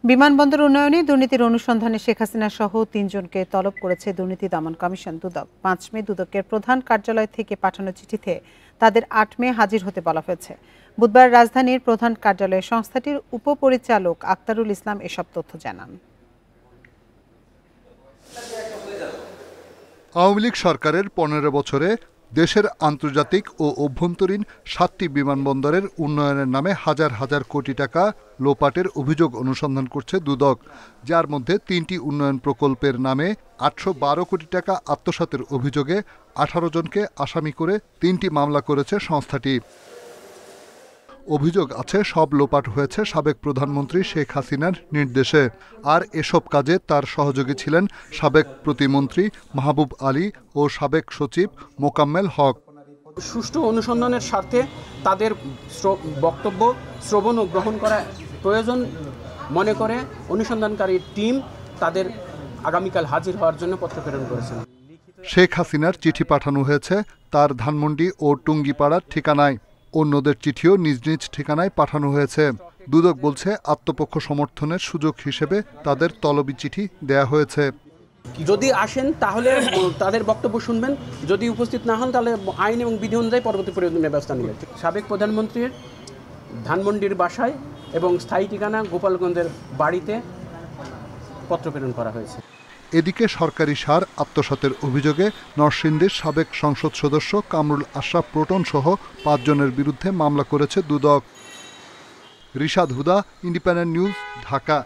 বিমানবন্দর উন্নয়নে দুর্নীতির অনুসন্ধানে শেখ হাসিনা সহ ৩ জনকে তলব করেছে দুর্নীতি দমন কমিশন দুদক। ৫ মে দুদকের প্রধান কার্যালয় থেকে পাঠানো চিঠিতে তাদের ৮ মে হাজির হতে বলা হয়েছে। বুধবার রাজধানীর প্রধান কার্যালয়ে সংস্থাটির উপপরিচালক আক্তারুল ইসলাম এসব তথ্য জানান। আওয়ামী লীগ সরকারের ১৫ বছরে দেশের আন্তর্জাতিক ও অভ্যন্তরীণ ৭টি বিমানবন্দরের উন্নয়নের নামে হাজার হাজার কোটি টাকা লোপাটের অভিযোগ অনুসন্ধান করছে দুদক, যার মধ্যে ৩টি উন্নয়ন প্রকল্পের নামে ৮১২ কোটি টাকা আত্মসাতের অভিযোগে ১৮ জনকে আসামি করে ৩টি মামলা করেছে সংস্থাটি। অভিযোগ আছে সব লোপাট হয়েছে সাবেক প্রধানমন্ত্রী শেখ হাসিনার নির্দেশে, আর এসব কাজে তার সহযোগী ছিলেন সাবেক প্রতিমন্ত্রী মাহবুব আলী ও সাবেক সচিব মোকাম্মেল হক। সুষ্ঠু অনুসন্ধানের স্বার্থে তাদের বক্তব্য শ্রবণ ও গ্রহণ করা প্রয়োজন মনে করে অনুসন্ধানকারী টিম তাদের আগামীকাল হাজির হওয়ার জন্য পত্র প্রেরণ করেছেন। শেখ হাসিনার চিঠি পাঠানো হয়েছে তার ধানমন্ডি ও টুঙ্গিপাড়ার ঠিকানায়। অন্যদের চিঠিও নিজ নিজ ঠিকানায় পাঠানো হয়েছে। দুদক বলছে আত্মপক্ষ সমর্থনের সুযোগ হিসেবে তাদের তলবি চিঠি দেয়া হয়েছে। যদি আসেন তাহলে তাদের বক্তব্য শুনবেন, যদি উপস্থিত না হন তাহলে আইন এবং বিধি অনুযায়ী পরবর্তী প্রয়োজনীয় ব্যবস্থা নেবেন। সাবেক প্রধানমন্ত্রীর ধানমন্ডির বাসায় এবং স্থায়ী ঠিকানা গোপালগঞ্জের বাড়িতে পত্র প্রেরণ করা হয়েছে। এদিকে সরকারি সার আত্মসাতের অভিযোগে নরসিংদীর সাবেক সংসদ সদস্য কামরুল আশরাফ প্রোটন সহ ৫ জনের বিরুদ্ধে মামলা করেছে দুদক। রিশাদ হুদা, ইন্ডিপেন্ডেন্ট নিউজ, ঢাকা।